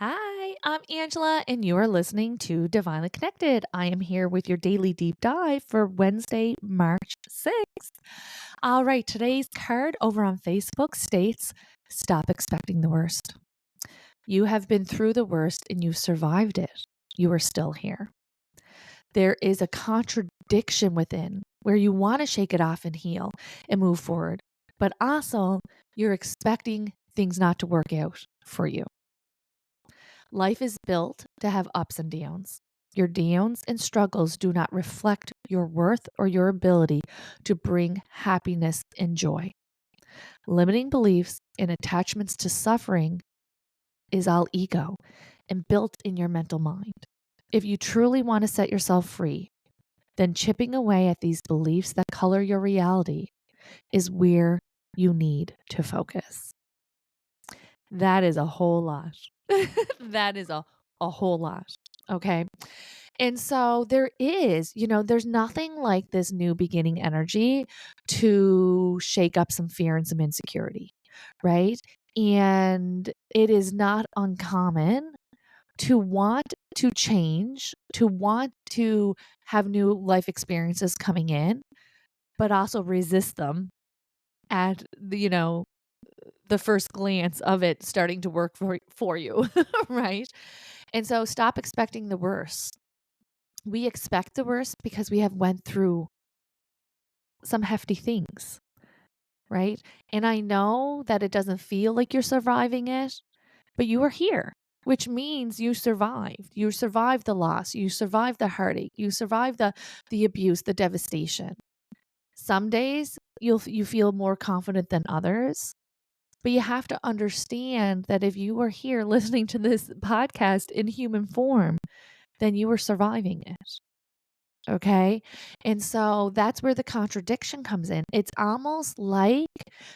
Hi, I'm Angela, and you are listening to Divinely Connected. I am here with your daily deep dive for Wednesday, March 6th. All right, today's card over on Facebook states Stop expecting the worst. You have been through the worst and you survived it. You are still here. There is a contradiction within where you want to shake it off and heal and move forward, but also you're expecting things not to work out for you. Life is built to have ups and downs. Your downs and struggles do not reflect your worth or your ability to bring happiness and joy. Limiting beliefs and attachments to suffering is all ego and built in your mental mind. If you truly want to set yourself free, then chipping away at these beliefs that color your reality is where you need to focus. That is a whole lot. That is a whole lot. Okay. And so there is, there's nothing like this new beginning energy to shake up some fear and some insecurity, right? And it is not uncommon to want to change, to want to have new life experiences coming in, but also resist them at the first glance of it starting to work for you, right? And so stop expecting the worst. We expect the worst because we have went through some hefty things, right? And I know that it doesn't feel like you're surviving it, but you are here, which means you survived. You survived the loss, you survived the heartache, you survived the abuse, the devastation. Some days you feel more confident than others. But you have to understand that if you are here listening to this podcast in human form, then you are surviving it. Okay. And so that's where the contradiction comes in. It's almost like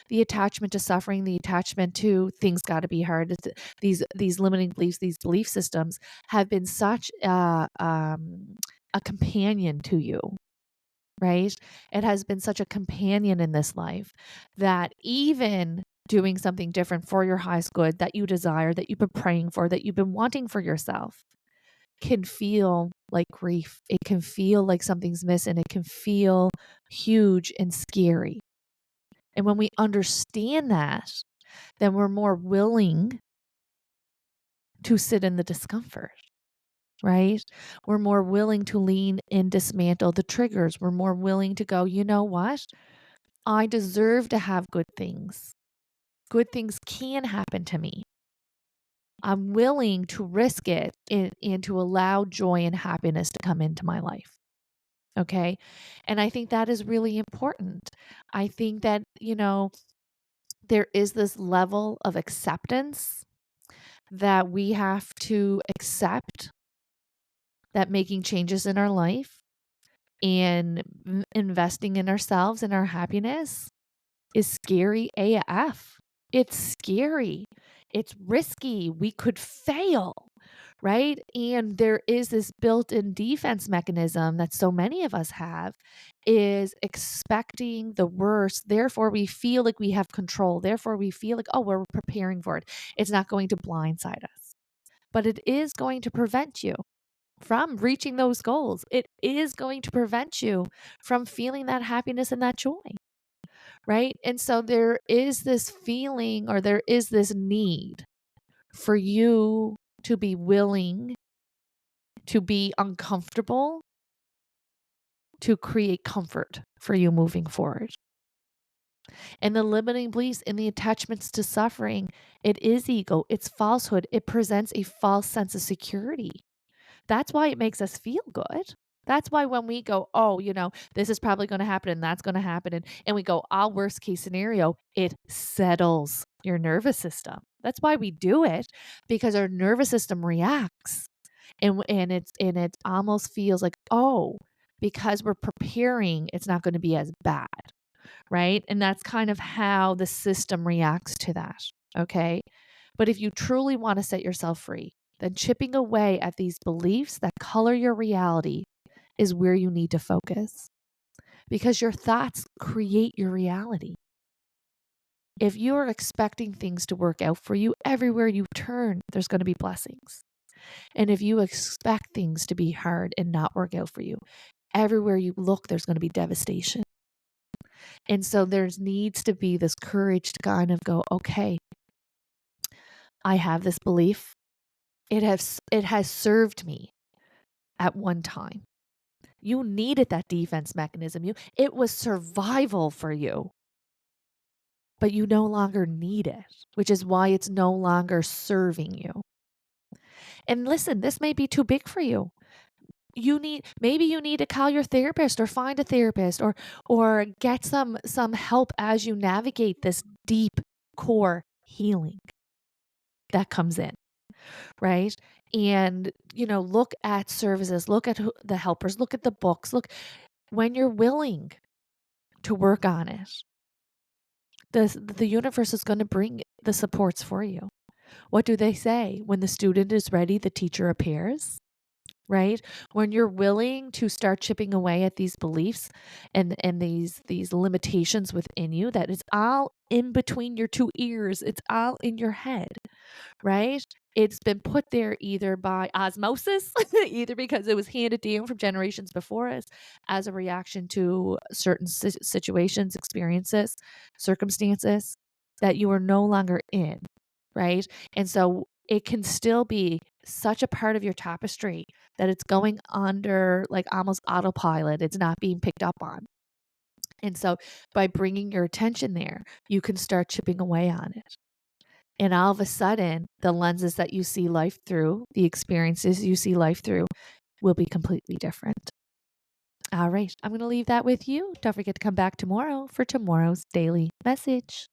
the attachment to suffering, the attachment to things got to be hard. These limiting beliefs, these belief systems have been such a companion to you, right? It has been such a companion in this life that even doing something different for your highest good that you desire, that you've been praying for, that you've been wanting for yourself, can feel like grief. It can feel like something's missing. It can feel huge and scary. And when we understand that, then we're more willing to sit in the discomfort, right? We're more willing to lean and dismantle the triggers. We're more willing to go, you know what? I deserve to have good things. Good things can happen to me. I'm willing to risk it and to allow joy and happiness to come into my life. Okay. And I think that is really important. I think that, there is this level of acceptance that we have to accept that making changes in our life and investing in ourselves and our happiness is scary AF. It's scary. It's risky. We could fail, right? And there is this built-in defense mechanism that so many of us have is expecting the worst. Therefore, we feel like we have control. Therefore, we feel like, oh, we're preparing for it. It's not going to blindside us, but it is going to prevent you from reaching those goals. It is going to prevent you from feeling that happiness and that joy. Right. And so there is this feeling or there is this need for you to be willing to be uncomfortable to create comfort for you moving forward. And the limiting beliefs and the attachments to suffering, it is ego, it's falsehood, it presents a false sense of security. That's why it makes us feel good. That's why when we go, oh, this is probably going to happen and that's going to happen. And we go, all worst case scenario, it settles your nervous system. That's why we do it, because our nervous system reacts. And it almost feels like, oh, because we're preparing, it's not going to be as bad. Right. And that's kind of how the system reacts to that. Okay. But if you truly want to set yourself free, then chipping away at these beliefs that color your reality is where you need to focus, because your thoughts create your reality. If you're expecting things to work out for you, everywhere you turn, there's going to be blessings. And if you expect things to be hard and not work out for you, everywhere you look, there's going to be devastation. And so there needs to be this courage to kind of go, okay, I have this belief. It has served me at one time. You needed that defense mechanism. It was survival for you. But you no longer need it, which is why it's no longer serving you. And listen, this may be too big for you. Maybe you need to call your therapist or find a therapist or get some help as you navigate this deep core healing that comes in, right? And look at services, look at the helpers, look at the books, look when you're willing to work on it. The universe is going to bring the supports for you. What do they say? When the student is ready, the teacher appears. Right? When you're willing to start chipping away at these beliefs and these limitations within you, that is all in between your two ears. It's all in your head, right? It's been put there either by osmosis, either because it was handed down from generations before us as a reaction to certain situations, experiences, circumstances that you are no longer in, right? And so it can still be such a part of your tapestry that it's going under like almost autopilot. It's not being picked up on. And so by bringing your attention there, you can start chipping away on it. And all of a sudden, the lenses that you see life through, the experiences you see life through, will be completely different. All right, I'm going to leave that with you. Don't forget to come back tomorrow for tomorrow's daily message.